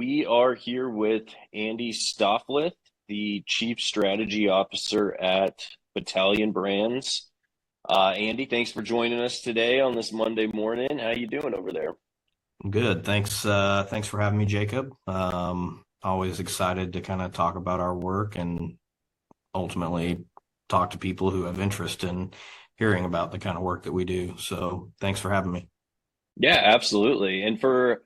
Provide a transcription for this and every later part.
we are here with Andy Stofleth, the Chief Strategy Officer at Battalion Brands. Andy, thanks for joining us today on this Monday morning. How you doing over there? Good. Thanks. Thanks for having me, Jacob. Always excited to kind of talk about our work and ultimately talk to people who have interest in hearing about the kind of work that we do. So thanks for having me. Yeah, absolutely. And for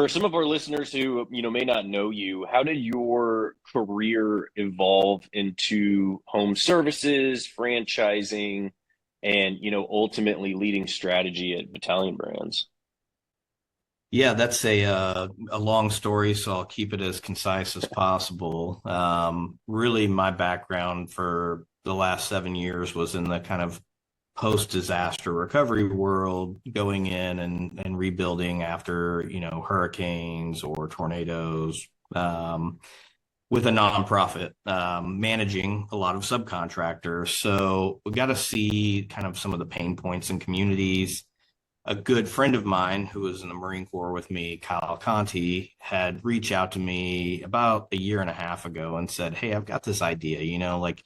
some of our listeners who, may not know you, how did your career evolve into home services, franchising, and, ultimately leading strategy at Battalion Brands? Yeah, that's a long story, so I'll keep it as concise as possible. Really, my background for the last 7 years was in the kind of post-disaster recovery world, going in and rebuilding after, hurricanes or tornadoes, with a nonprofit, managing a lot of subcontractors. So we got to see kind of some of the pain points in communities. A good friend of mine who was in the Marine Corps with me, Kyle Conti, had reached out to me about a year and a half ago and said, "Hey, I've got this idea, like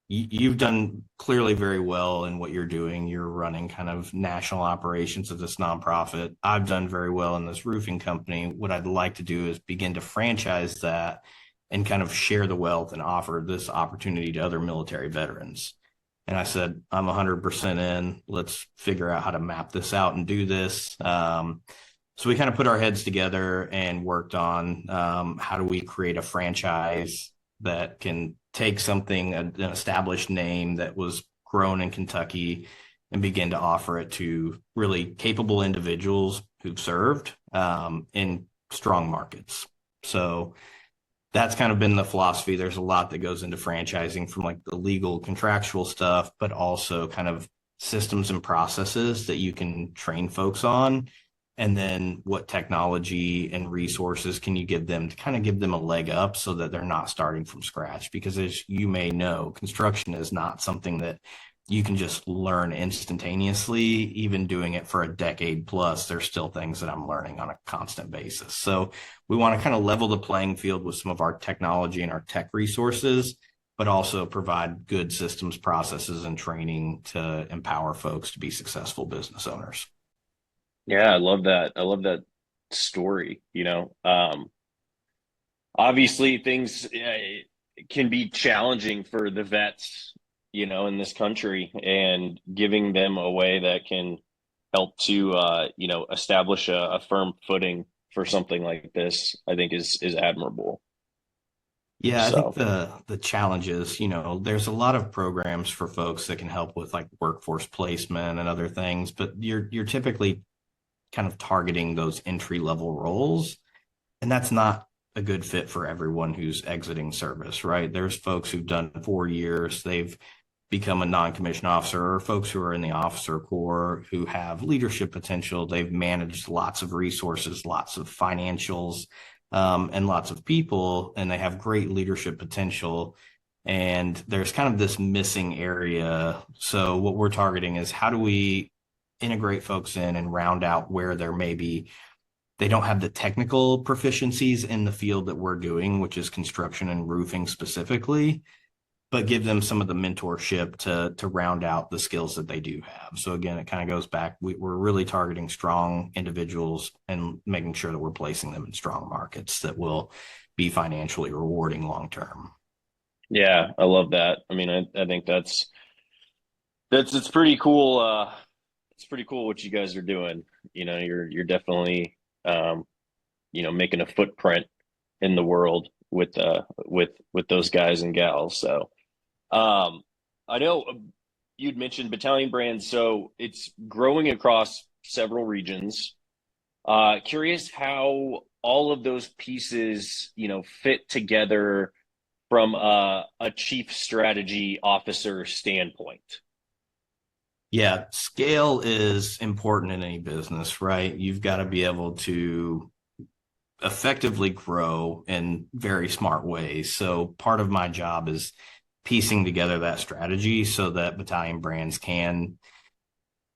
you've done clearly very well in what you're doing. You're running kind of national operations of this nonprofit. I've done very well in this roofing company. What I'd like to do is begin to franchise that and kind of share the wealth and offer this opportunity to other military veterans." And I said, "I'm 100% in. Let's figure out how to map this out and do this." So we kind of put our heads together and worked on how do we create a franchise that can take something, an established name that was grown in Kentucky, and begin to offer it to really capable individuals who've served in strong markets. So that's kind of been the philosophy. There's a lot that goes into franchising, from like the legal contractual stuff, but also kind of systems and processes that you can train folks on. And then what technology and resources can you give them to kind of give them a leg up so that they're not starting from scratch? Because as you may know, construction is not something that you can just learn instantaneously. Even doing it for a decade plus, there's still things that I'm learning on a constant basis. So we want to kind of level the playing field with some of our technology and our tech resources, but also provide good systems, processes, and training to empower folks to be successful business owners. Yeah, I love that. I love that story. Obviously things can be challenging for the vets, in this country, and giving them a way that can help to, establish a firm footing for something like this, I think is admirable. Yeah, I think So, the challenge is, there's a lot of programs for folks that can help with like workforce placement and other things, but you're typically kind of targeting those entry level roles. And that's not a good fit for everyone who's exiting service, right? There's folks who've done 4 years, they've become a non-commissioned officer, or folks who are in the officer corps who have leadership potential. They've managed lots of resources, lots of financials, and lots of people, and they have great leadership potential. And there's kind of this missing area. So what we're targeting is, how do we integrate folks in and round out where there may be they don't have the technical proficiencies in the field that we're doing, which is construction and roofing specifically, but give them some of the mentorship to round out the skills that they do have. So again, it kind of goes back. We're really targeting strong individuals and making sure that we're placing them in strong markets that will be financially rewarding long term. yeah, I love that. I mean, I think it's pretty cool. It's pretty cool what you guys are doing. You're definitely, making a footprint in the world with those guys and gals. So, I know you'd mentioned Battalion Brands, so it's growing across several regions. Curious how all of those pieces, fit together from a chief strategy officer standpoint. Yeah, scale is important in any business, right? You've got to be able to effectively grow in very smart ways. So part of my job is piecing together that strategy so that Battalion Brands can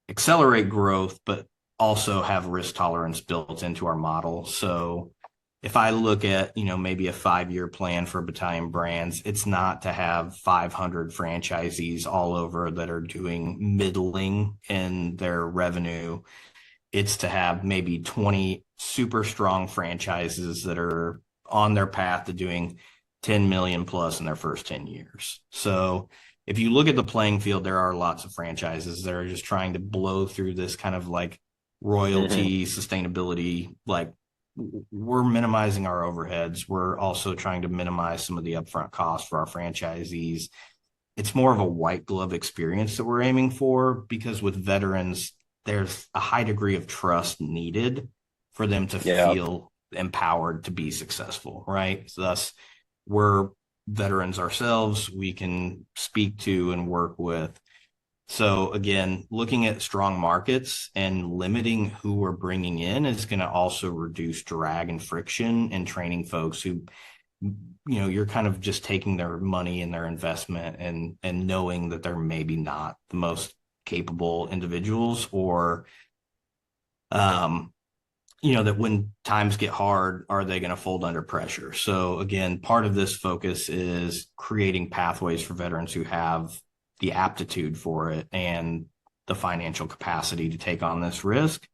accelerate growth, but also have risk tolerance built into our model. So if I look at, maybe a 5-year plan for Battalion Brands, it's not to have 500 franchisees all over that are doing middling in their revenue. It's to have maybe 20 super strong franchises that are on their path to doing 10 million plus in their first 10 years. So if you look at the playing field, there are lots of franchises that are just trying to blow through this kind of like Hmm. royalty, sustainability, like we're minimizing our overheads. We're also trying to minimize some of the upfront costs for our franchisees. It's more of a white glove experience that we're aiming for, because with veterans, there's a high degree of trust needed for them to Yeah, feel empowered to be successful, right? So thus, we're veterans ourselves. We can speak to and work with. So again, looking at strong markets and limiting who we're bringing in is going to also reduce drag and friction and training folks who, you're kind of just taking their money and their investment and knowing that they're maybe not the most capable individuals, or um that when times get hard, are they going to fold under pressure? So again, part of this focus is creating pathways for veterans who have the aptitude for it and the financial capacity to take on this risk.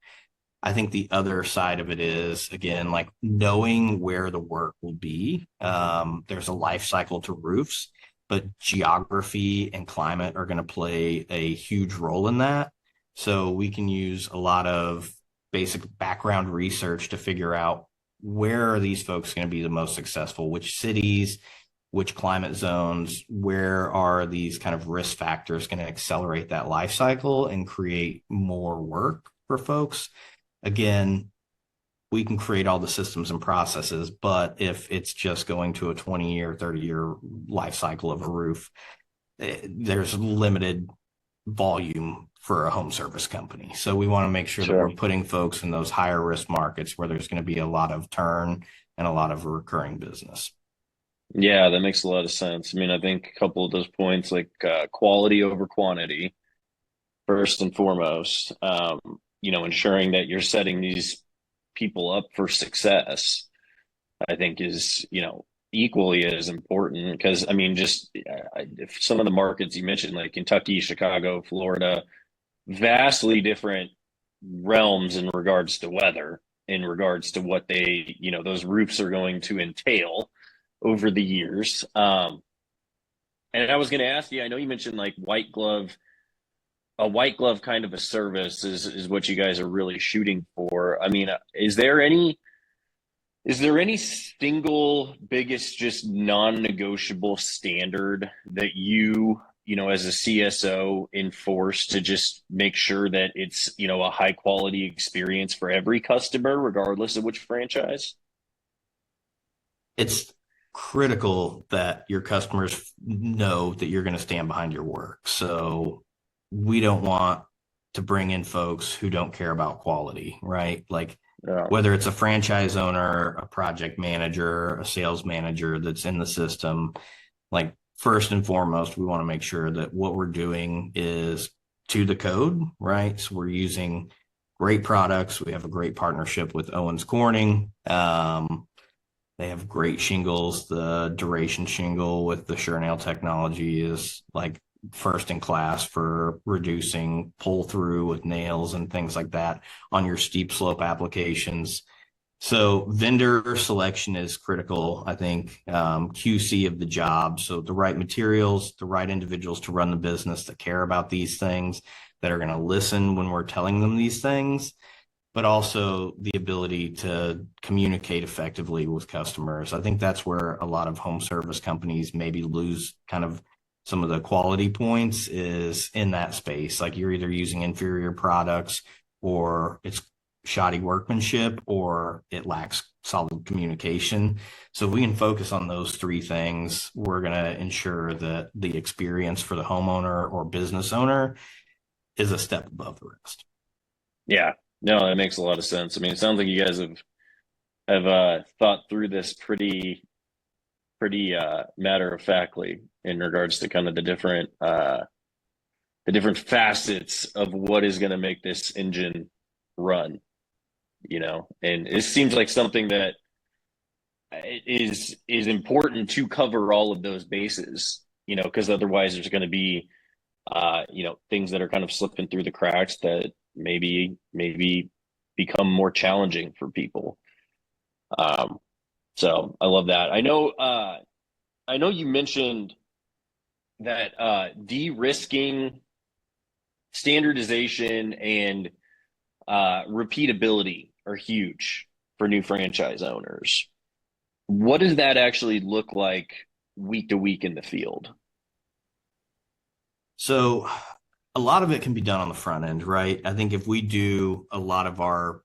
I think the other side of it is, again, like knowing where the work will be. There's a life cycle to roofs, but geography and climate are going to play a huge role in that. So we can use a lot of basic background research to figure out where are these folks going to be the most successful, which cities, which climate zones, where are these kind of risk factors going to accelerate that life cycle and create more work for folks. Again, we can create all the systems and processes, but if it's just going to a 20-year, 30-year life cycle of a roof, there's limited volume for a home service company. So we want to make sure that sure. we're putting folks in those higher risk markets where there's going to be a lot of turn and a lot of recurring business. Yeah, that makes a lot of sense. I mean, I think a couple of those points, like quality over quantity, first and foremost, ensuring that you're setting these people up for success, I think is, equally as important. Because, I mean, just if some of the markets you mentioned, like Kentucky, Chicago, Florida, vastly different realms in regards to weather, in regards to what those roofs are going to entail over the years. And I was going to ask you, I know you mentioned like a white glove kind of a service is what you guys are really shooting for. I mean, is there any single biggest just non-negotiable standard that as a CSO enforce to just make sure that it's, a high quality experience for every customer, regardless of which franchise? It's critical that your customers know that you're going to stand behind your work. So we don't want to bring in folks who don't care about quality, right? Like Yeah. whether it's a franchise owner, a project manager, a sales manager that's in the system, like first and foremost, we want to make sure that what we're doing is to the code, right? So we're using great products. We have a great partnership with Owens Corning. They have great shingles. The duration shingle with the SureNail technology is like first in class for reducing pull through with nails and things like that on your steep slope applications. So vendor selection is critical, I think. QC of the job. So the right materials, the right individuals to run the business that care about these things, that are going to listen when we're telling them these things, but also the ability to communicate effectively with customers. I think that's where a lot of home service companies maybe lose kind of some of the quality points, is in that space. Like you're either using inferior products, or it's shoddy workmanship, or it lacks solid communication. So if we can focus on those three things, we're going to ensure that the experience for the homeowner or business owner is a step above the rest. Yeah. No, that makes a lot of sense. I mean, it sounds like you guys have thought through this pretty matter of factly in regards to kind of the different facets of what is going to make this engine run, and it seems like something that is important to cover all of those bases, because otherwise there's going to be things that are kind of slipping through the cracks that maybe become more challenging for people. Um, so I love that. I know you mentioned that de-risking, standardization, and repeatability are huge for new franchise owners. What does that actually look like week to week in the field? So a lot of it can be done on the front end, right? I think if we do a lot of our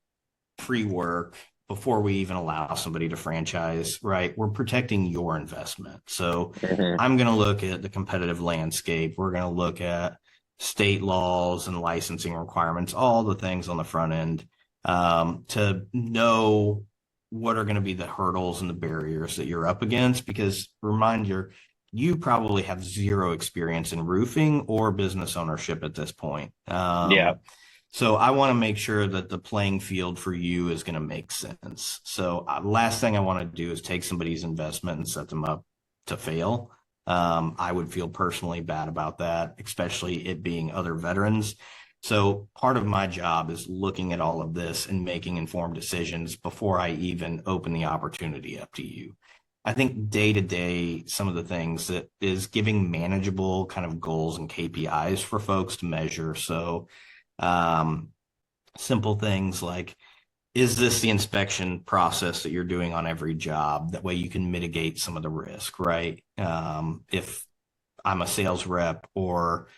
pre-work before we even allow somebody to franchise, right, we're protecting your investment. So Hmm. I'm going to look at the competitive landscape. We're going to look at state laws and licensing requirements, all the things on the front end, to know what are going to be the hurdles and the barriers that you're up against. Because reminder, you probably have zero experience in roofing or business ownership at this point. Yeah. So I want to make sure that the playing field for you is going to make sense. So last thing I want to do is take somebody's investment and set them up to fail. I would feel personally bad about that, especially it being other veterans. So part of my job is looking at all of this and making informed decisions before I even open the opportunity up to you. I think day to day, some of the things that is giving manageable kind of goals and KPIs for folks to measure. So um, simple things like, is this the inspection process that you're doing on every job? That way you can mitigate some of the risk, right? If I'm a sales rep or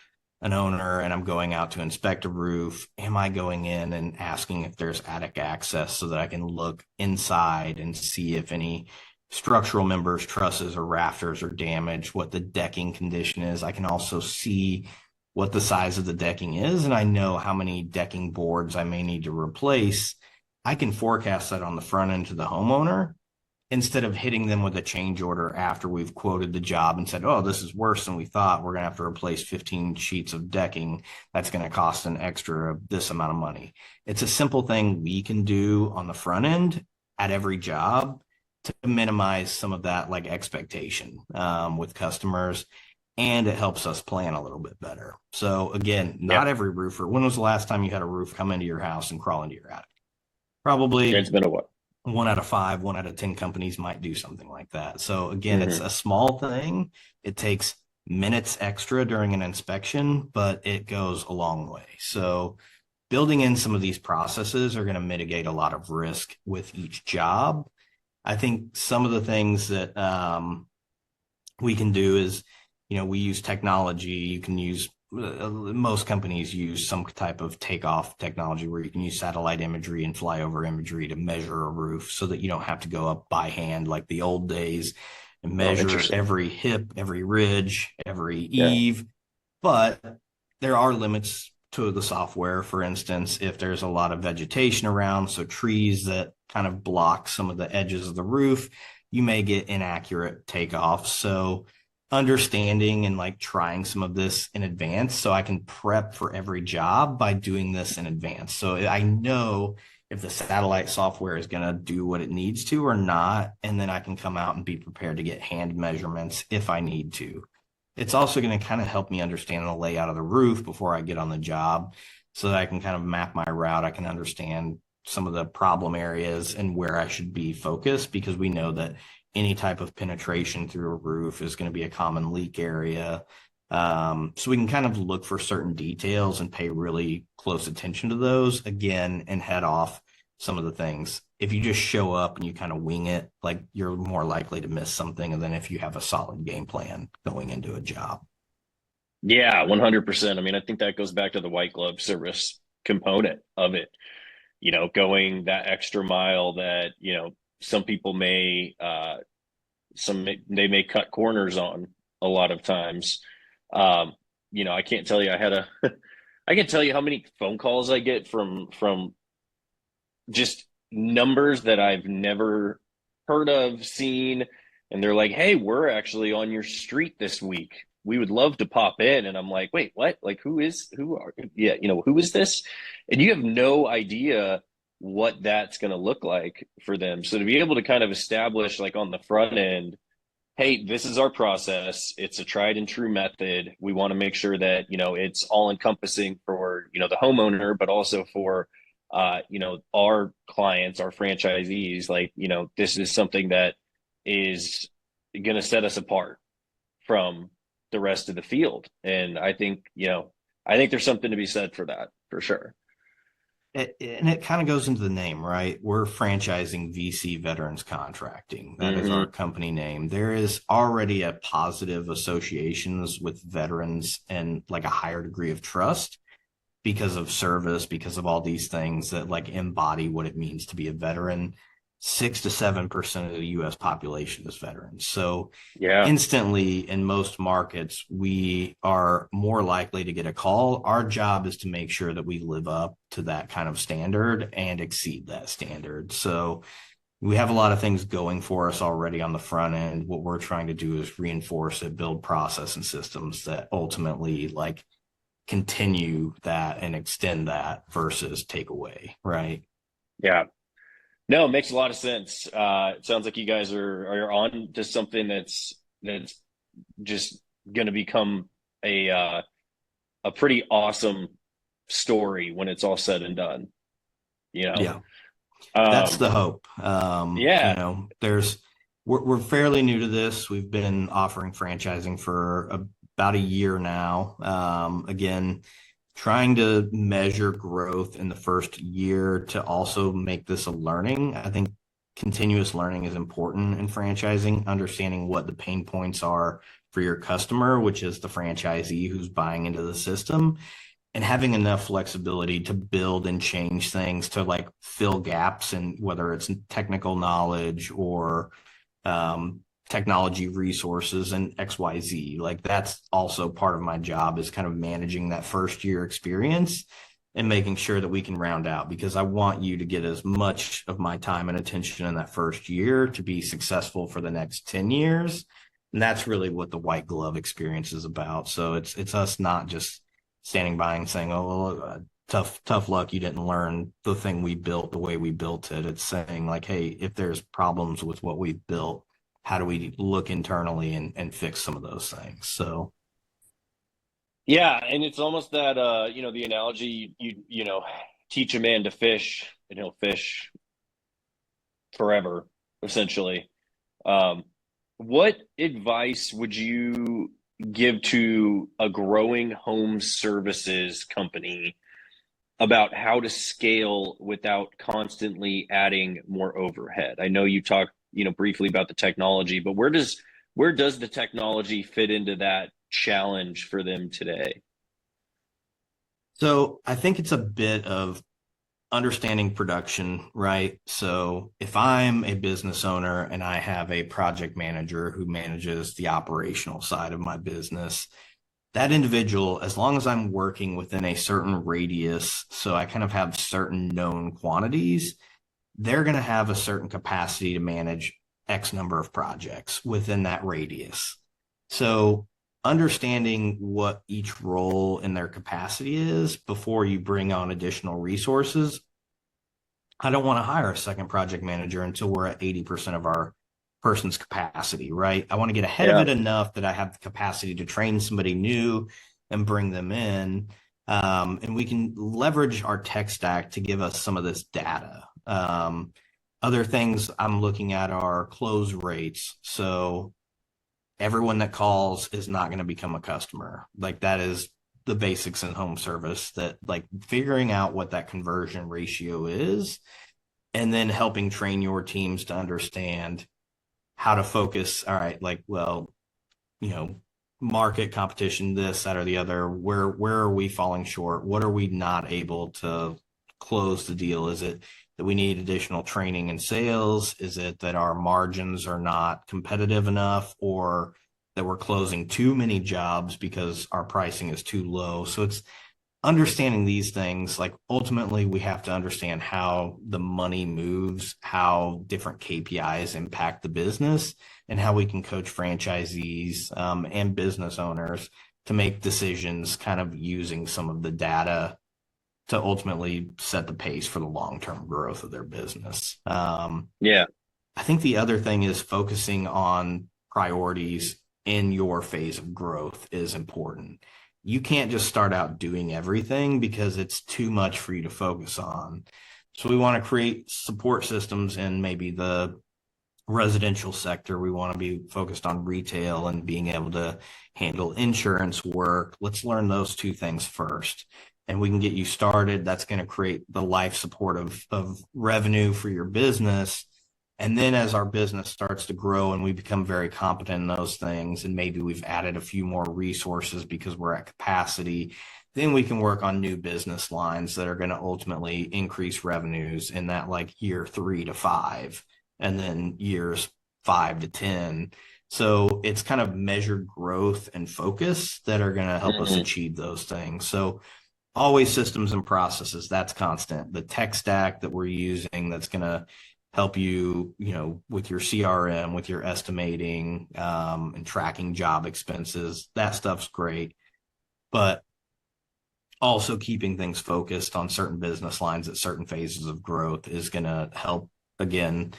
an owner and I'm going out to inspect a roof, am I going in and asking if there's attic access so that I can look inside and see if any structural members, trusses, or rafters are damaged, what the decking condition is? I can also see what the size of the decking is, and I know how many decking boards I may need to replace. I can forecast that on the front end to the homeowner instead of hitting them with a change order after we've quoted the job and said, oh, this is worse than we thought. We're going to have to replace 15 sheets of decking. That's going to cost an extra this amount of money. It's a simple thing we can do on the front end at every job to minimize some of that like expectation with customers. And it helps us plan a little bit better. So again, Yeah. not every roofer. When was the last time you had a roof come into your house and crawl into your attic? It's Probably been a while. 1 out of 5, 1 out of 10 companies might do something like that. So again, it's Hmm. a small thing. It takes minutes extra during an inspection, but it goes a long way. So building in some of these processes are going to mitigate a lot of risk with each job. I think some of the things that we can do is, we use technology. You can use most companies use some type of takeoff technology where you can use satellite imagery and flyover imagery to measure a roof so that you don't have to go up by hand like the old days and Oh, measure interesting. every hip, every ridge, every Yeah. eave. But there are limits to the software. For instance, if there's a lot of vegetation around, so trees that kind of block some of the edges of the roof, you may get inaccurate takeoffs. So understanding and like trying some of this in advance so I can prep for every job by doing this in advance. So I know if the satellite software is going to do what it needs to or not, and then I can come out and be prepared to get hand measurements if I need to. It's also going to kind of help me understand the layout of the roof before I get on the job so that I can kind of map my route. I can understand some of the problem areas and where I should be focused because we know that any type of penetration through a roof is going to be a common leak area. So we can kind of look for certain details and pay really close attention to those again and head off some of the things. If you just show up and you kind of wing it, like you're more likely to miss something than if you have a solid game plan going into a job. Yeah, 100%. I mean, I think that goes back to the white glove service component of it, going that extra mile that, some people they may cut corners on a lot of times. Um, I can't tell you I can tell you how many phone calls I get from just numbers that I've never heard of, seen, and they're like, "Hey, we're actually on your street this week. We would love to pop in." And I'm like, "Wait, what? Like, who is who are yeah, who is this?" And you have no idea. what that's going to look like for them. So to be able to kind of establish like on the front end, hey, this is our process. It's a tried and true method. We want to make sure that, it's all encompassing for, the homeowner, but also for, our clients, our franchisees. Like, this is something that is going to set us apart from the rest of the field. And I think there's something to be said for that, for sure. And it kind of goes into the name, right? We're franchising VC Veterans Contracting. That is our Hmm. company name. There is already a positive associations with veterans and like a higher degree of trust because of service, because of all these things that like embody what it means to be a veteran. 6 to 7% of the US population is veterans. So Yeah. instantly in most markets, we are more likely to get a call. Our job is to make sure that we live up to that kind of standard and exceed that standard. So we have a lot of things going for us already on the front end. What we're trying to do is reinforce it, build process and systems that ultimately like continue that and extend that versus take away, right? Yeah. No, it makes a lot of sense. It sounds like you guys are on to something that's just going to become a pretty awesome story when it's all said and done. You know, Yeah, that's um, the hope. yeah, There's we're fairly new to this. We've been offering franchising for about a year now. Again, trying to measure growth in the first year to also make this a learning. I think continuous learning is important in franchising, understanding what the pain points are for your customer, which is the franchisee who's buying into the system, and having enough flexibility to build and change things to like fill gaps in whether it's technical knowledge or um, technology resources and XYZ. Like that's also part of my job is kind of managing that first year experience and making sure that we can round out because I want you to get as much of my time and attention in that first year to be successful for the next 10 years. And that's really what the white glove experience is about. So it's us not just standing by and saying, "Oh, well, tough luck, you didn't learn the thing we built the way we built it." It's saying like, "Hey, if there's problems with what we built, how do we look internally and fix some of those things?" So yeah, and it's almost that the analogy teach a man to fish and he'll fish forever, essentially. Um, what advice would you give to a growing home services company about how to scale without constantly adding more overhead? I know you talked, briefly about the technology, but where does the technology fit into that challenge for them today? so I think it's a bit of understanding production, right? So if I'm a business owner and I have a project manager who manages the operational side of my business, that individual, as long as I'm working within a certain radius, so I kind of have certain known quantities, they're going to have a certain capacity to manage X number of projects within that radius. So understanding what each role in their capacity is before you bring on additional resources. I don't want to hire a second project manager until we're at 80% of our person's capacity, right? I want to get ahead of Yeah. it enough that I have the capacity to train somebody new and bring them in. And we can leverage our tech stack to give us some of this data. Other things I'm looking at are close rates. So everyone that calls is not going to become a customer. Like that is the basics in home service that like figuring out what that conversion ratio is and then helping train your teams to understand how to focus. All right, like, well, you know, market competition, this, that, or the other. Where are we falling short? What are we not able to close the deal? Is it that we need additional training and sales? Is it that our margins are not competitive enough, or that we're closing too many jobs because our pricing is too low? So it's understanding these things. Like ultimately we have to understand how the money moves, how different KPIs impact the business, and how we can coach franchisees and business owners to make decisions kind of using some of the data to ultimately set the pace for the long-term growth of their business. Yeah. I think the other thing is focusing on priorities in your phase of growth is important. You can't just start out doing everything because it's too much for you to focus on. So we want to create support systems in maybe the residential sector. We want to be focused on retail and being able to handle insurance work. Let's learn those two things first. And we can get you started. That's going to create the life support of revenue for your business. And then as our business starts to grow and we become very competent in those things, and maybe we've added a few more resources because we're at capacity, then we can work on new business lines that are going to ultimately increase revenues in that like year 3 to 5, and then years 5 to 10. So it's kind of measured growth and focus that are going to help us Hmm. achieve those things. So always systems and processes, that's constant. The tech stack that we're using that's going to help you, with your CRM, with your estimating, and tracking job expenses, that stuff's great. But also keeping things focused on certain business lines at certain phases of growth is going to help, again,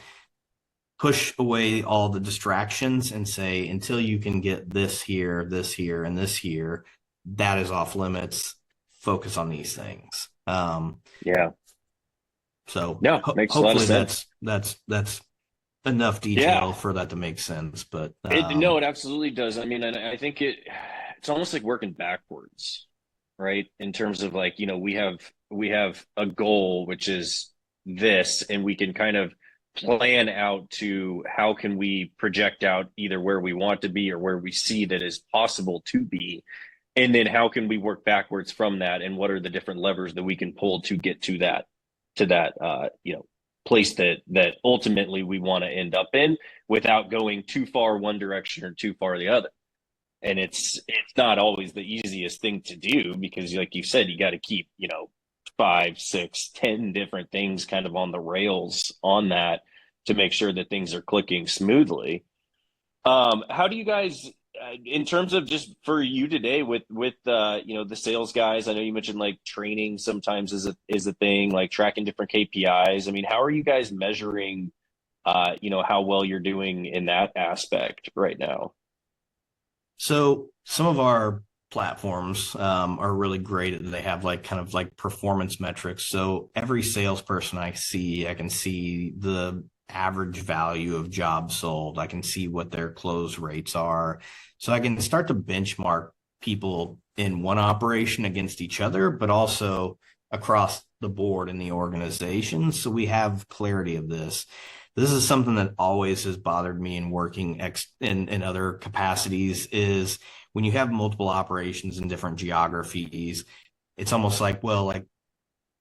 push away all the distractions and say, until you can get this here, and this here, that is off limits. Focus on these things. Yeah. So No, makes a lot of hopefully sense. that's enough Yeah. detail for that to make sense. But No, it absolutely does. I mean, and I think it's almost like working backwards, right? In terms of like, we have a goal which is this, and we can kind of plan out to how can we project out either where we want to be or where we see that is possible to be. And then how can we work backwards from that, and what are the different levers that we can pull to get to that place that ultimately we want to end up in, without going too far one direction or too far the other. And it's not always the easiest thing to do, because like you said, you got to keep, 5, 6, 10 different things kind of on the rails on that, to make sure that things are clicking smoothly. How do you guys, in terms of just for you today with the sales guys? I know you mentioned like training sometimes is a thing, like tracking different KPIs. I mean, how are you guys measuring, how well you're doing in that aspect right now? so some of our platforms are really great. They have like kind of like performance metrics. So every salesperson I can see the average value of jobs sold. I can see what their close rates are. So I can start to benchmark people in one operation against each other, but also across the board in the organization. So we have clarity of this. This is something that always has bothered me in working in other capacities, is when you have multiple operations in different geographies, it's almost like, well, like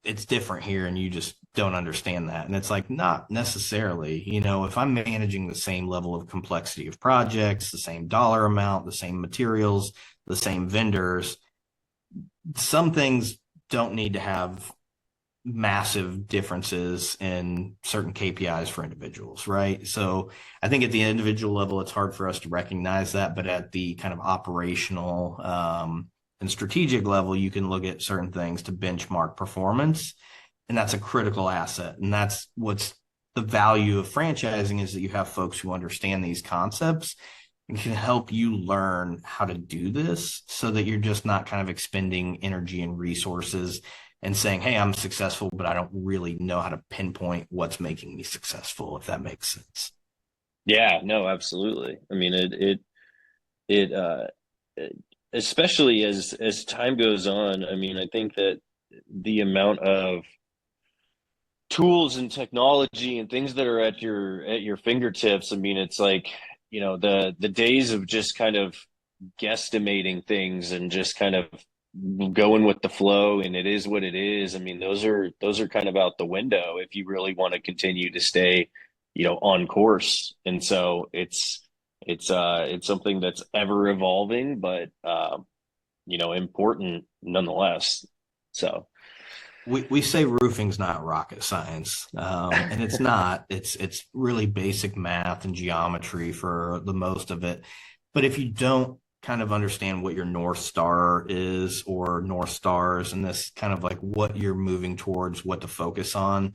it's different here and you just don't understand that. And it's like, not necessarily. If I'm managing the same level of complexity of projects, the same dollar amount, the same materials, the same vendors, some things don't need to have massive differences in certain KPIs for individuals, right? So I think at the individual level, it's hard for us to recognize that, but at the kind of operational and strategic level, you can look at certain things to benchmark performance, and that's a critical asset. And that's what's the value of franchising, is that you have folks who understand these concepts and can help you learn how to do this, so that you're just not kind of expending energy and resources and saying, hey, I'm successful, but I don't really know how to pinpoint what's making me successful, if that makes sense. Yeah, no, absolutely. I mean, it especially as time goes on. I mean, I think that the amount of tools and technology and things that are at your fingertips. I mean, it's like, the days of just kind of guesstimating things and just kind of going with the flow, and it is what it is. I mean, those are kind of out the window if you really want to continue to stay, on course. And so it's something that's ever evolving, but important nonetheless. So We say roofing's not rocket science, and it's not. It's really basic math and geometry for the most of it. But if you don't kind of understand what your North Star is or North Stars, and this kind of like what you're moving towards, what to focus on,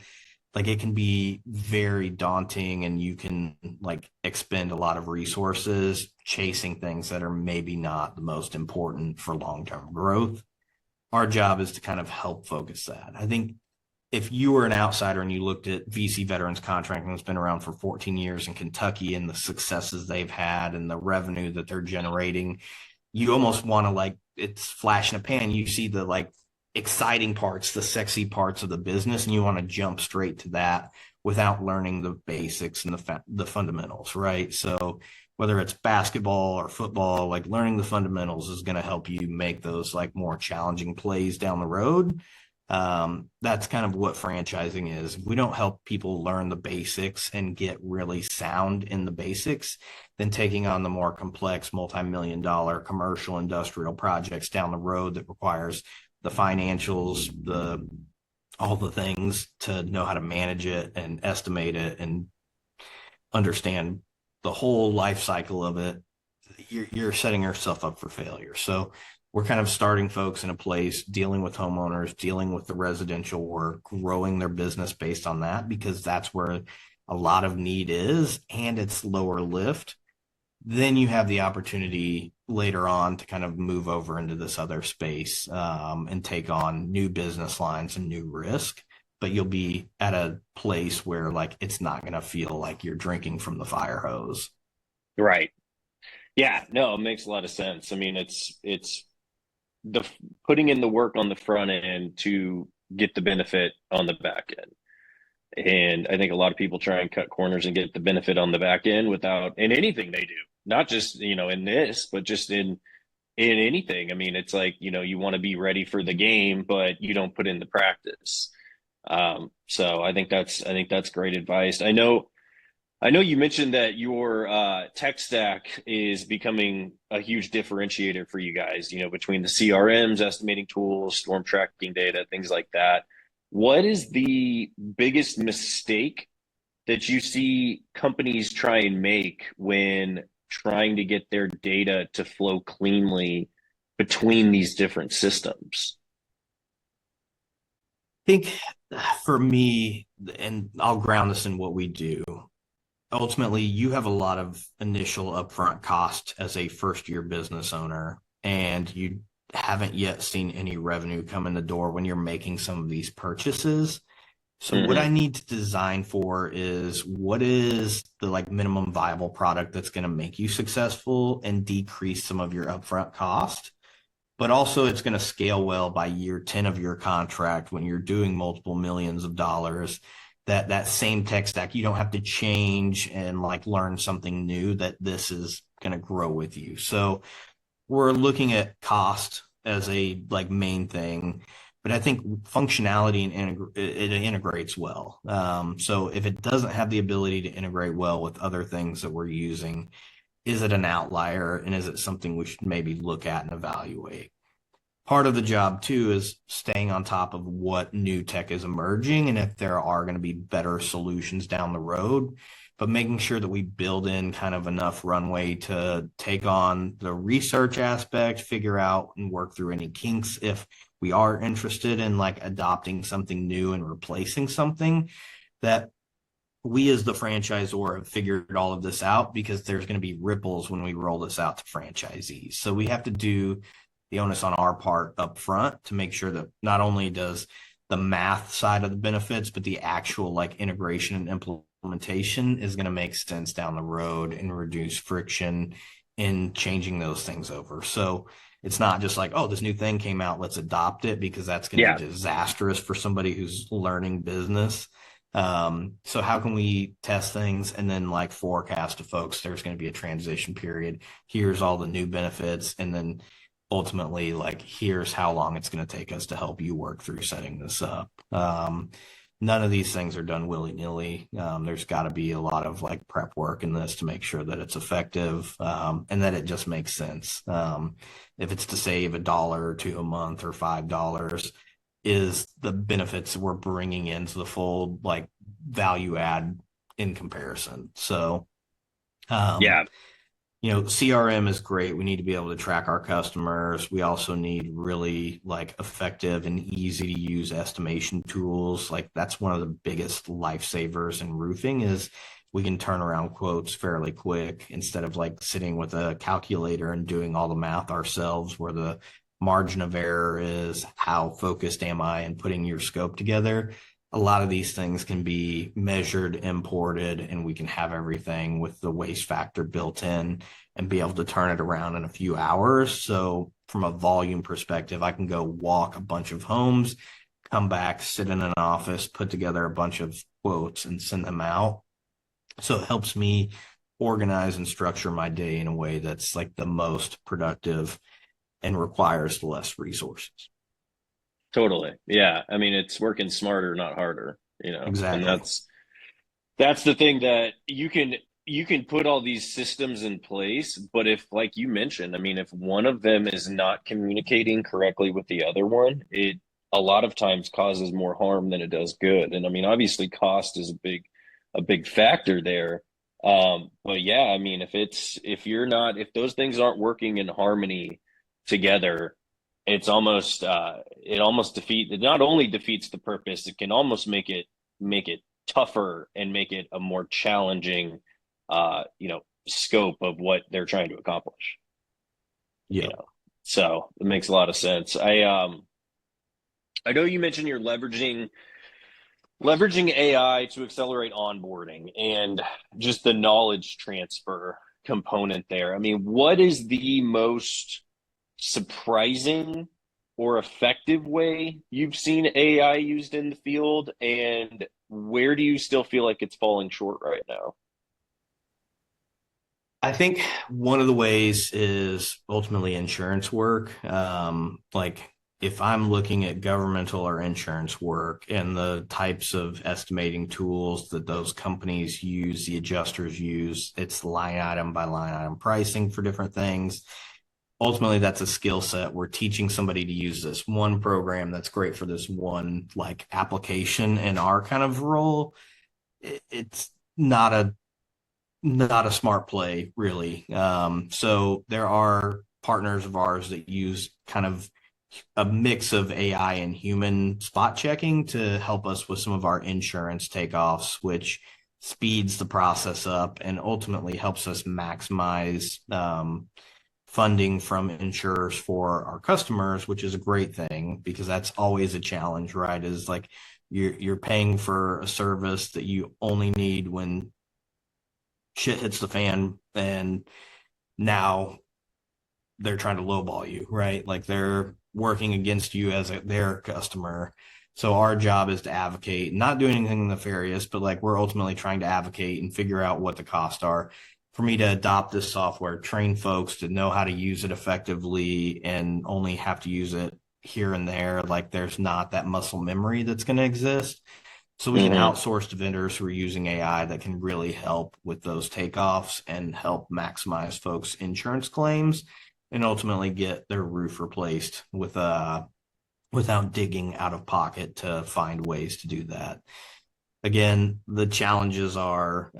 like it can be very daunting and you can like expend a lot of resources chasing things that are maybe not the most important for long-term growth. Our job is to kind of help focus that. I think if you were an outsider and you looked at VC Veterans Contracting that's been around for 14 years in Kentucky and the successes they've had and the revenue that they're generating, you almost want to like, it's flash in a pan. You see the like exciting parts, the sexy parts of the business, and you want to jump straight to that without learning the basics and the fundamentals, right? So whether it's basketball or football, like learning the fundamentals is going to help you make those like more challenging plays down the road. That's kind of what franchising is. We don't help people learn the basics and get really sound in the basics, then taking on the more complex multi-million dollar commercial industrial projects down the road that requires the financials, all the things to know how to manage it and estimate it and understand the whole life cycle of it. You're setting yourself up for failure. So we're kind of starting folks in a place, dealing with homeowners, dealing with the residential work, growing their business based on that, because that's where a lot of need is, and it's lower lift. Then you have the opportunity later on to kind of move over into this other space and take on new business lines and new risk. But you'll be at a place where like it's not going to feel like you're drinking from the fire hose. Right. Yeah, no, it makes a lot of sense. I mean, it's the putting in the work on the front end to get the benefit on the back end. And I think a lot of people try and cut corners and get the benefit on the back end without in anything they do, not just, in this, but just in anything. I mean, it's like, you want to be ready for the game, but you don't put in the practice. So I think that's great advice. I know you mentioned that your tech stack is becoming a huge differentiator for you guys, between the CRMs, estimating tools, storm tracking data, things like that. What is the biggest mistake that you see companies try and make when trying to get their data to flow cleanly between these different systems? I think for me, and I'll ground this in what we do, ultimately you have a lot of initial upfront cost as a first year business owner, and you haven't yet seen any revenue come in the door when you're making some of these purchases. So what I Mm-hmm. need to design for is what is the like minimum viable product that's going to make you successful and decrease some of your upfront cost, but also it's going to scale well by year 10 of your contract when you're doing multiple millions of dollars. That same tech stack, you don't have to change and like learn something new, that this is going to grow with you. So we're looking at cost as a like main thing, but I think functionality and it integrates well. So if it doesn't have the ability to integrate well with other things that we're using, is it an outlier, and is it something we should maybe look at and evaluate? Part of the job too is staying on top of what new tech is emerging and if there are going to be better solutions down the road, but making sure that we build in kind of enough runway to take on the research aspect, figure out and work through any kinks if we are interested in like adopting something new and replacing something, that we as the franchisor have figured all of this out, because there's going to be ripples when we roll this out to franchisees. So we have to do the onus on our part up front to make sure that not only does the math side of the benefits, but the actual like integration and implementation is going to make sense down the road and reduce friction in changing those things over. So it's not just like, oh, this new thing came out, let's adopt it, because that's going to Yeah. be disastrous for somebody who's learning business. So how can we test things and then like forecast to folks there's going to be a transition period, here's all the new benefits, and then ultimately like here's how long it's going to take us to help you work through setting this up. None of these things are done willy-nilly. There's got to be a lot of like prep work in this to make sure that it's effective, and that it just makes sense. If it's to save $1 or $2 a month or $5, is the benefits we're bringing into the fold like value add in comparison. So Yeah. CRM is great. We need to be able to track our customers. We also need really like effective and easy to use estimation tools. Like that's one of the biggest lifesavers in roofing is we can turn around quotes fairly quick instead of like sitting with a calculator and doing all the math ourselves where the margin of error is how focused am I in putting your scope together. A lot of these things can be measured, imported, and we can have everything with the waste factor built in and be able to turn it around in a few hours. So, from a volume perspective, I can go walk a bunch of homes, come back, sit in an office, put together a bunch of quotes, and send them out. So, it helps me organize and structure my day in a way that's like the most productive and requires less resources. Totally. Yeah. I mean, it's working smarter, not harder, and Exactly. that's the thing that you can put all these systems in place, but if, like you mentioned, I mean, if one of them is not communicating correctly with the other one, it a lot of times causes more harm than it does good. And I mean, obviously cost is a big factor there. But yeah, I mean, if those things aren't working in harmony together, it not only defeats the purpose, it can almost make it tougher and make it a more challenging scope of what they're trying to accomplish, you Yep. know. So it makes a lot of sense. I know you mentioned you're leveraging AI to accelerate onboarding and just the knowledge transfer component there. I mean, what is the most surprising or effective way you've seen AI used in the field, and where do you still feel like it's falling short right now? I think one of the ways is ultimately insurance work. Like if I'm looking at governmental or insurance work and the types of estimating tools that those companies use, the adjusters use, it's line item by line item pricing for different things. Ultimately, that's a skill set. We're teaching somebody to use this one program that's great for this one like application in our kind of role. It's not a smart play, really. So there are partners of ours that use kind of a mix of AI and human spot checking to help us with some of our insurance takeoffs, which speeds the process up and ultimately helps us maximize funding from insurers for our customers, which is a great thing because that's always a challenge, right? Is like you're paying for a service that you only need when shit hits the fan and now they're trying to lowball you, right? Like they're working against you as their customer. So our job is to advocate, not do anything nefarious, but like we're ultimately trying to advocate and figure out what the costs are for me to adopt this software, train folks to know how to use it effectively and only have to use it here and there. Like there's not that muscle memory that's going to exist. So we can Hmm. outsource to vendors who are using AI that can really help with those takeoffs and help maximize folks' insurance claims and ultimately get their roof replaced without digging out of pocket to find ways to do that. Again, the challenges are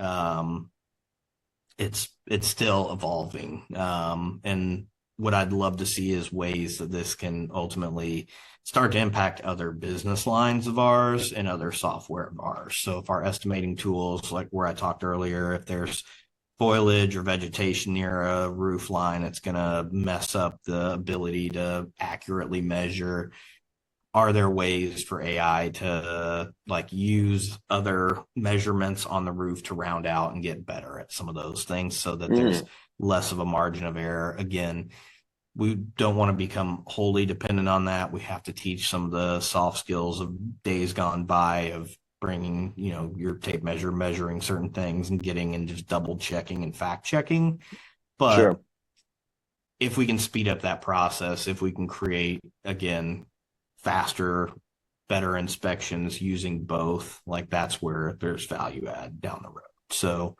it's still evolving. And what I'd love to see is ways that this can ultimately start to impact other business lines of ours and other software of ours. So if our estimating tools, like where I talked earlier, if there's foliage or vegetation near a roof line, it's going to mess up the ability to accurately measure. Are there ways for AI to like use other measurements on the roof to round out and get better at some of those things so that there's Mm. less of a margin of error? Again, we don't want to become wholly dependent on that. We have to teach some of the soft skills of days gone by of bringing, your tape measure, measuring certain things and getting and just double checking and fact checking. But Sure. if we can speed up that process, if we can create, again, faster, better inspections using both, like that's where there's value add down the road. So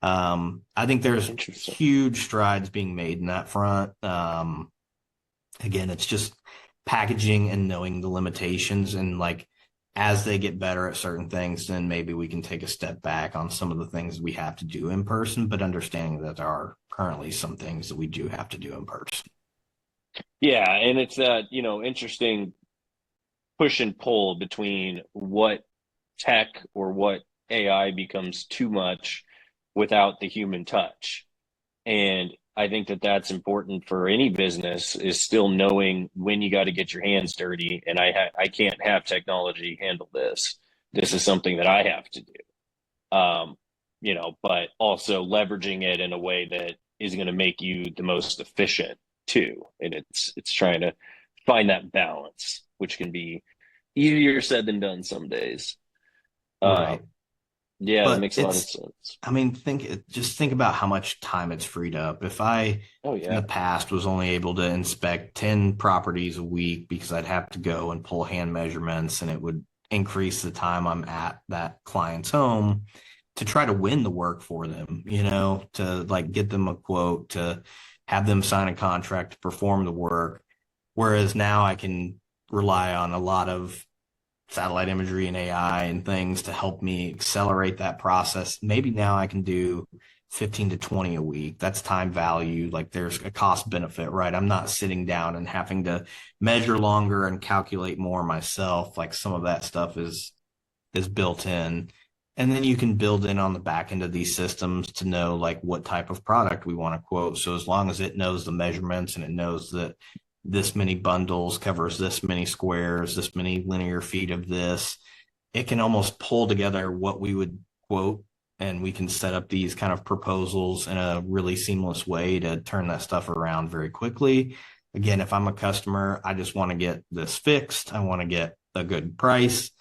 I think there's Interesting. huge strides being made in that front. Again, it's just packaging and knowing the limitations and like as they get better at certain things, then maybe we can take a step back on some of the things we have to do in person, but understanding that there are currently some things that we do have to do in person. Yeah, and it's that, interesting push and pull between what tech or what AI becomes too much without the human touch. And I think that that's important for any business is still knowing when you got to get your hands dirty. And I can't have technology handle this. This is something that I have to do. But also leveraging it in a way that is going to make you the most efficient too. And it's trying to find that balance, which can be easier said than done some days. Right. Um, yeah, that But makes a lot of it's, sense. I mean, just think about how much time it's freed up. If I, Oh in the yeah. past, was only able to inspect 10 properties a week because I'd have to go and pull hand measurements and it would increase the time I'm at that client's home to try to win the work for them, to like get them a quote, to have them sign a contract to perform the work. Whereas now I can rely on a lot of satellite imagery and AI and things to help me accelerate that process. Maybe now I can do 15 to 20 a week. That's time value. Like there's a cost benefit, right? I'm not sitting down and having to measure longer and calculate more myself. Like some of that stuff is built in. And then you can build in on the back end of these systems to know like what type of product we want to quote. So as long as it knows the measurements and it knows that this many bundles covers this many squares, this many linear feet of this, it can almost pull together what we would quote, and we can set up these kind of proposals in a really seamless way to turn that stuff around very quickly. Again, if I'm a customer, I just want to get this fixed. I want to get a good price.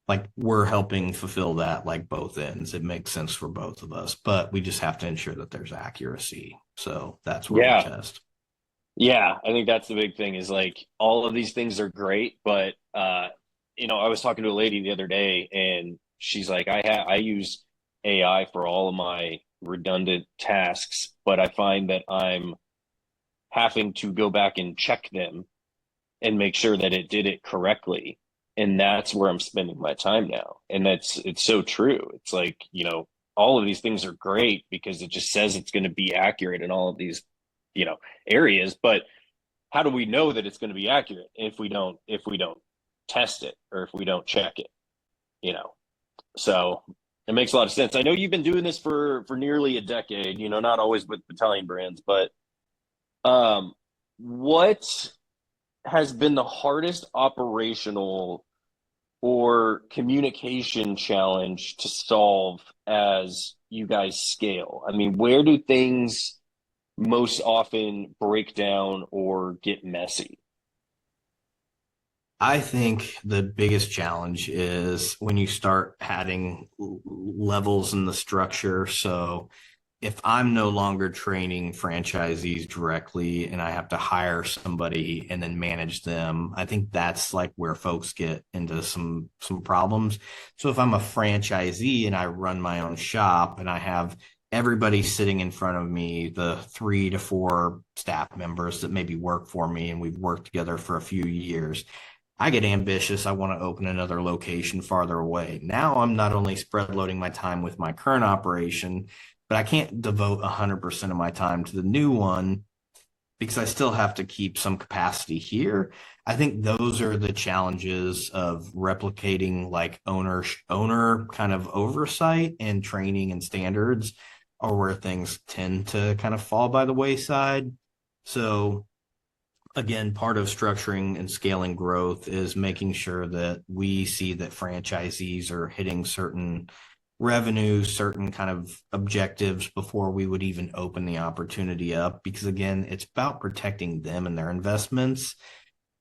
Like we're helping fulfill that like both ends. It makes sense for both of us, but we just have to ensure that there's accuracy. So that's where we Yeah. test. Yeah, I think that's the big thing is like all of these things are great, but I was talking to a lady the other day and she's like, I use AI for all of my redundant tasks, but I find that I'm having to go back and check them and make sure that it did it correctly. And that's where I'm spending my time now. And it's so true. It's like, all of these things are great because it just says it's going to be accurate in all of these, areas. But how do we know that it's going to be accurate if we don't test it or if we don't check it, you know? So it makes a lot of sense. I know you've been doing this for nearly a decade, not always with Battalion Brands, but um what has been the hardest operational or communication challenge to solve as you guys scale? I mean, where do things most often break down or get messy? I think the biggest challenge is when you start adding levels in the structure. So if I'm no longer training franchisees directly and I have to hire somebody and then manage them, I think that's like where folks get into some problems. So if I'm a franchisee and I run my own shop and I have everybody sitting in front of me, the 3 to 4 staff members that maybe work for me and we've worked together for a few years, I get ambitious. I want to open another location farther away. Now I'm not only spread loading my time with my current operation, but I can't devote 100% of my time to the new one because I still have to keep some capacity here. I think those are the challenges of replicating like owner kind of oversight and training and standards are where things tend to kind of fall by the wayside. So again, part of structuring and scaling growth is making sure that we see that franchisees are hitting certain revenues, certain kind of objectives before we would even open the opportunity up. Because again, it's about protecting them and their investments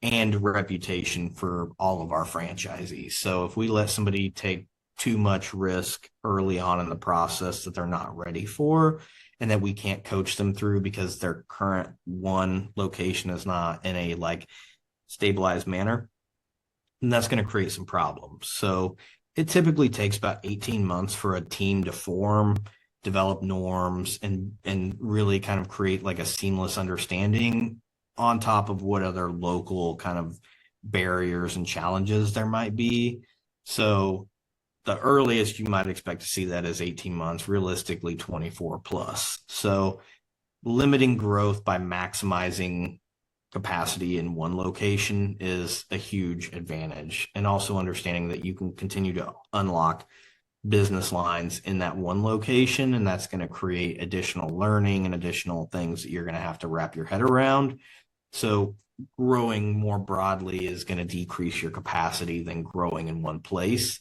and reputation for all of our franchisees. So if we let somebody take too much risk early on in the process that they're not ready for, and that we can't coach them through because their current one location is not in a like stabilized manner, and that's going to create some problems. So it typically takes about 18 months for a team to form, develop norms, and really kind of create like a seamless understanding on top of what other local kind of barriers and challenges there might be. So the earliest you might expect to see that is 18 months, realistically 24 plus. So limiting growth by maximizing capacity in one location is a huge advantage. And also understanding that you can continue to unlock business lines in that one location, and that's going to create additional learning and additional things that you're going to have to wrap your head around. So growing more broadly is going to decrease your capacity than growing in one place.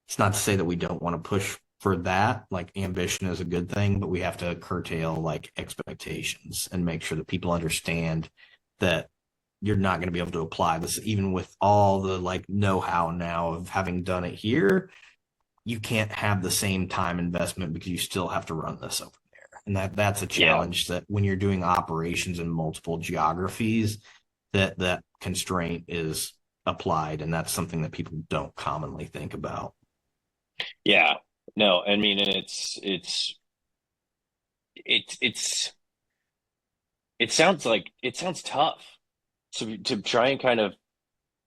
It's not to say that we don't want to push for that. Like ambition is a good thing, but we have to curtail like expectations and make sure that people understand that you're not going to be able to apply this, even with all the like know-how now of having done it here. You can't have the same time investment because you still have to run this over there. And that's a Yeah. challenge that when you're doing operations in multiple geographies, that constraint is applied. And that's something that people don't commonly think about. Yeah. No, I mean, and it's it sounds like it sounds tough to try and kind of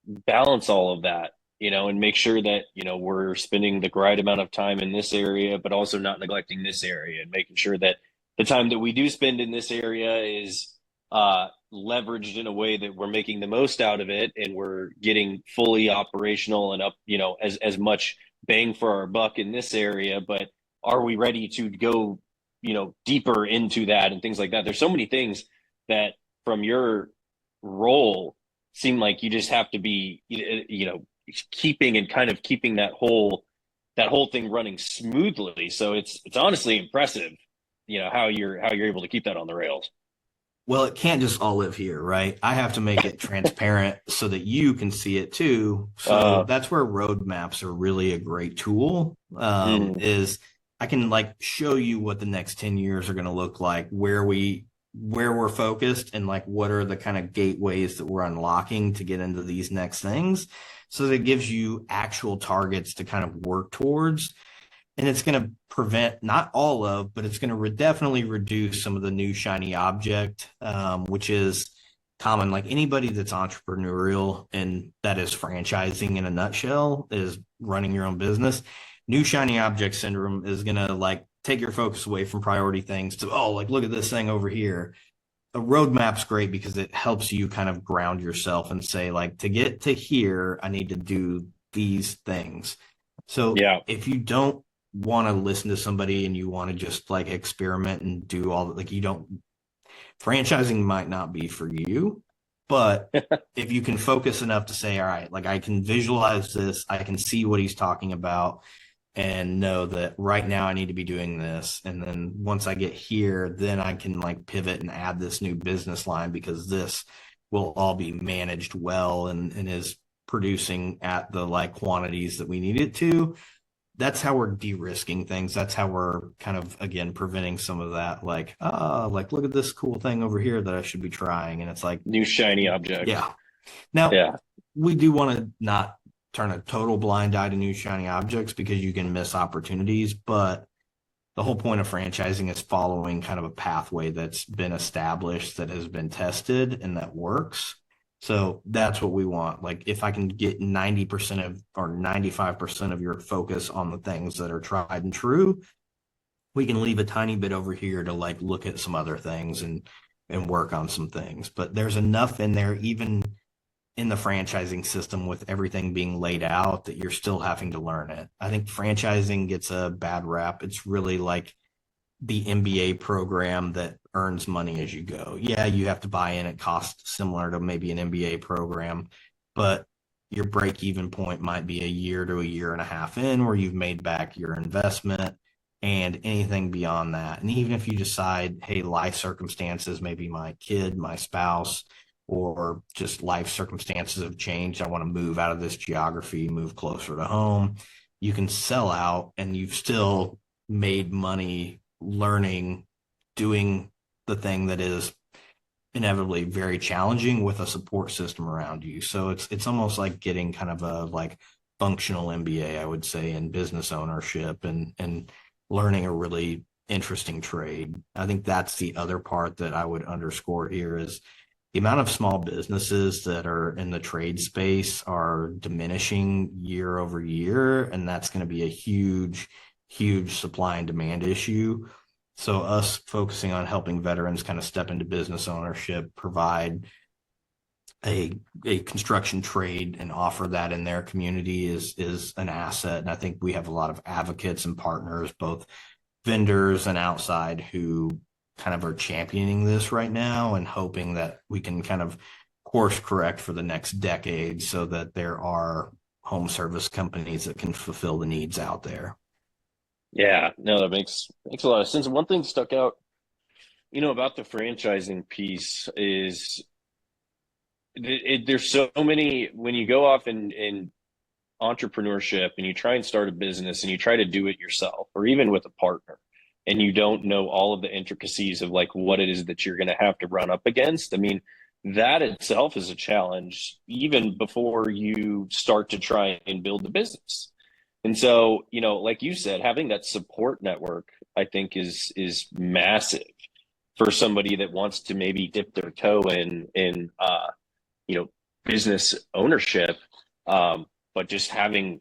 balance all of that, and make sure that, we're spending the right amount of time in this area, but also not neglecting this area and making sure that the time that we do spend in this area is leveraged in a way that we're making the most out of it and we're getting fully operational and up, as much bang for our buck in this area. But are we ready to go, deeper into that and things like that? There's so many things that from your role seem like you just have to be, keeping and kind of keeping that whole thing running smoothly. So it's honestly impressive, how you're able to keep that on the rails. Well, it can't just all live here, right? I have to make it transparent so that you can see it too. So Uh, that's where roadmaps are really a great tool. mm, Is I can like show you what the next 10 years are going to look like, where we're focused and like what are the kind of gateways that we're unlocking to get into these next things. So that it gives you actual targets to kind of work towards, and it's going to prevent not all of, but it's going to definitely reduce some of the new shiny object, which is common. Like anybody that's entrepreneurial and that is franchising in a nutshell is running your own business. New shiny object syndrome is going to like take your focus away from priority things to, oh, like look at this thing over here. A roadmap's great because it helps you kind of ground yourself and say, like, to get to here, I need to do these things. So yeah. if you don't want to listen to somebody and you want to just like experiment and do all that, like you don't, franchising might not be for you. But if you can focus enough to say, all right, like I can visualize this, I can see what he's talking about and know that right now I need to be doing this. And then once I get here, then I can like pivot and add this new business line because this will all be managed well and is producing at the like quantities that we need it to. That's how we're de-risking things. That's how we're kind of again preventing some of that like look at this cool thing over here that I should be trying. And it's like, New shiny object. yeah. Now Yeah. we do want to not turn a total blind eye to new shiny objects because you can miss opportunities, but the whole point of franchising is following kind of a pathway that's been established, that has been tested, and that works. So that's what we want. Like if I can get 90% of or 95% of your focus on the things that are tried and true, we can leave a tiny bit over here to like look at some other things and work on some things. But there's enough in there, even in the franchising system with everything being laid out, that you're still having to learn it. I think franchising gets a bad rap. It's really like the MBA program that earns money as you go. Yeah, you have to buy in at cost similar to maybe an MBA program, but your break even point might be a year to a year and a half in where you've made back your investment and anything beyond that. And even if you decide, hey, life circumstances, maybe my kid, my spouse, or just life circumstances have changed. I want to move out of this geography, move closer to home. You can sell out and you've still made money learning, doing the thing that is inevitably very challenging with a support system around you. So it's almost like getting kind of a like functional MBA, I would say, in business ownership and learning a really interesting trade. I think that's the other part that I would underscore here is the amount of small businesses that are in the trade space are diminishing year over year, and that's going to be a huge supply and demand issue. So us focusing on helping veterans kind of step into business ownership, provide a construction trade and offer that in their community is an asset. And I think we have a lot of advocates and partners, both vendors and outside, who kind of are championing this right now and hoping that we can kind of course correct for the next decade so that there are home service companies that can fulfill the needs out there. Yeah, no, that makes a lot of sense. One thing stuck out, about the franchising piece is there's so many when you go off in entrepreneurship and you try and start a business and you try to do it yourself or even with a partner and you don't know all of the intricacies of like what it is that you're going to have to run up against. I mean, that itself is a challenge even before you start to try and build the business. And so, like you said, having that support network, I think is massive for somebody that wants to maybe dip their toe in you know, business ownership. But just having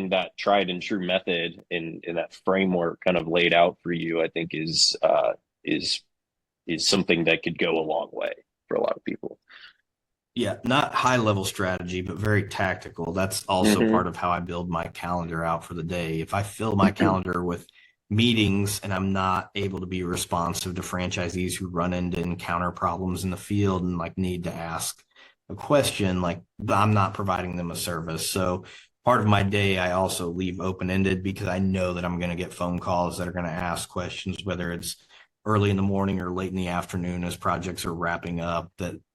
that tried and true method in that framework kind of laid out for you, I think is something that could go a long way for a lot of people. Yeah, not high level strategy, but very tactical. That's also Hmm. part of how I build my calendar out for the day. If I fill my calendar with meetings and I'm not able to be responsive to franchisees who run into encounter problems in the field and like need to ask a question, like I'm not providing them a service. So part of my day, I also leave open ended because I know that I'm going to get phone calls that are going to ask questions, whether it's early in the morning or late in the afternoon as projects are wrapping up.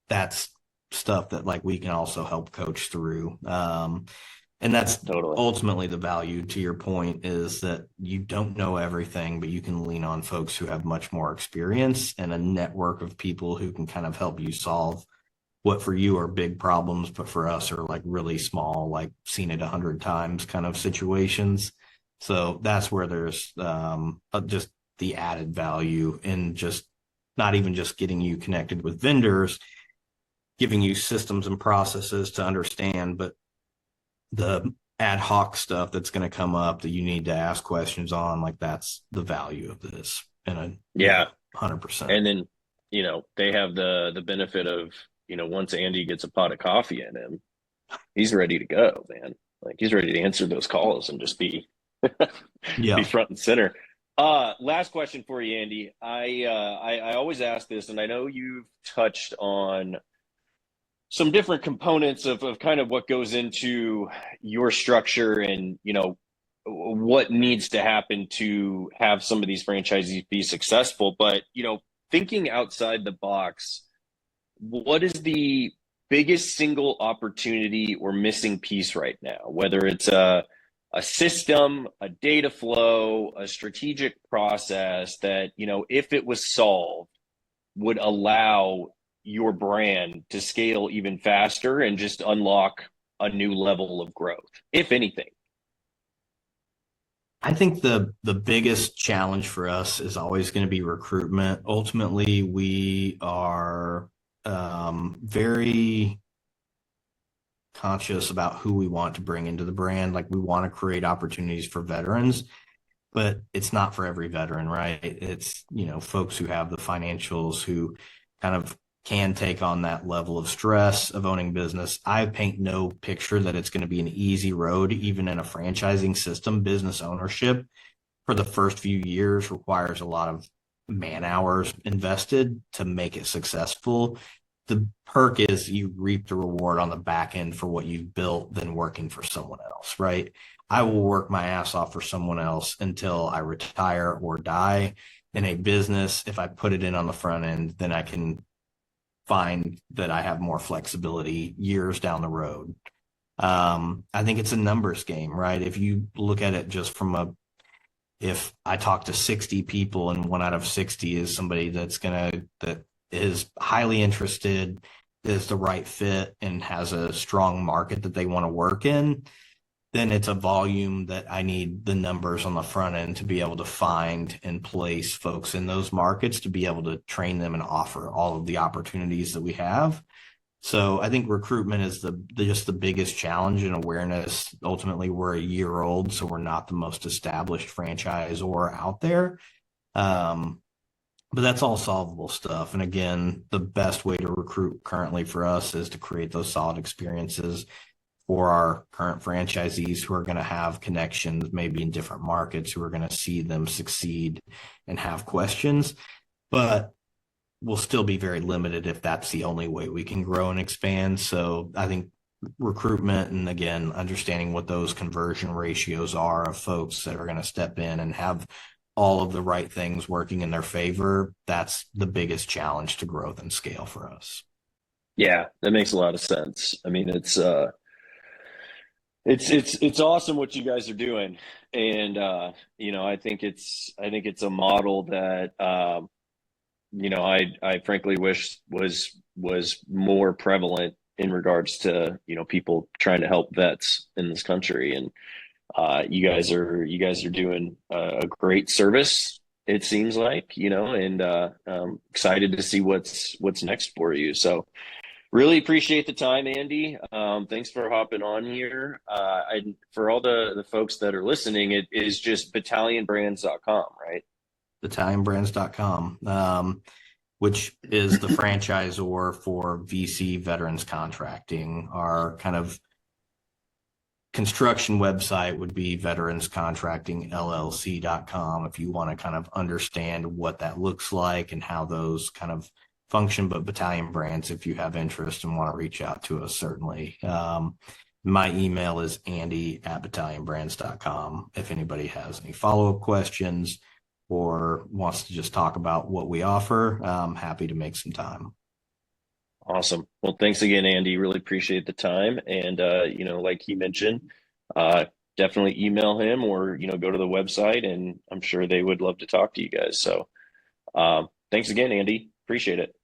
That's stuff that like we can also help coach through. And that's Totally. ultimately the value, to your point, is that you don't know everything, but you can lean on folks who have much more experience and a network of people who can kind of help you solve what for you are big problems, but for us are like really small, like seen it 100 times kind of situations. So that's where there's just the added value in just not even just getting you connected with vendors, giving you systems and processes to understand, but the ad hoc stuff that's going to come up that you need to ask questions on, like that's the value of this. And yeah, Yeah. 100%. And then, they have the benefit of, once Andy gets a pot of coffee in him, he's ready to go, man. Like he's ready to answer those calls and just be Yeah. front and center. Last question for you, Andy. I always ask this, and I know you've touched on some different components of kind of what goes into your structure and what needs to happen to have some of these franchisees be successful, but thinking outside the box, what is the biggest single opportunity or missing piece right now, whether it's a system, a data flow, a strategic process that if it was solved would allow your brand to scale even faster and just unlock a new level of growth, if anything? I think the biggest challenge for us is always going to be recruitment. Ultimately, we are very conscious about who we want to bring into the brand. Like we want to create opportunities for veterans, but it's not for every veteran, right? It's, folks who have the financials who kind of can take on that level of stress of owning business. I paint no picture that it's going to be an easy road, even in a franchising system. Business ownership for the first few years requires a lot of man hours invested to make it successful. The perk is you reap the reward on the back end for what you've built than working for someone else, right? I will work my ass off for someone else until I retire or die. In a business, if I put it in on the front end, then I can find that I have more flexibility years down the road. I think it's a numbers game, right? If you look at it just from if I talk to 60 people and one out of 60 is somebody that is highly interested, is the right fit, and has a strong market that they want to work in, then it's a volume that I need the numbers on the front end to be able to find and place folks in those markets to be able to train them and offer all of the opportunities that we have. So I think recruitment is just the biggest challenge in awareness. Ultimately, we're a year old, so we're not the most established franchisor out there. But that's all solvable stuff. And again, the best way to recruit currently for us is to create those solid experiences for our current franchisees who are going to have connections, maybe in different markets, who are going to see them succeed and have questions. But we'll still be very limited if that's the only way we can grow and expand. So I think recruitment, and again, understanding what those conversion ratios are of folks that are going to step in and have all of the right things working in their favor, that's the biggest challenge to growth and scale for us. Yeah, that makes a lot of sense. I mean, it's awesome what you guys are doing, and I think it's a model that I frankly wish was more prevalent in regards to people trying to help vets in this country. And you guys are doing a great service, it seems like, and excited to see what's next for you. So really appreciate the time, Andy. Thanks for hopping on here. For all the folks that are listening, it is just battalionbrands.com, right? Battalionbrands.com, which is the franchisor for VC Veterans Contracting. Our kind of construction website would be veteranscontractingllc.com if you want to kind of understand what that looks like and how those kind of function. But Battalion Brands, if you have interest and want to reach out to us, certainly. My email is andy@battalionbrands.com. If anybody has any follow-up questions or wants to just talk about what we offer, I'm happy to make some time. Awesome. Well, thanks again, Andy. Really appreciate the time. And like he mentioned, definitely email him or go to the website, and I'm sure they would love to talk to you guys. So thanks again, Andy. Appreciate it.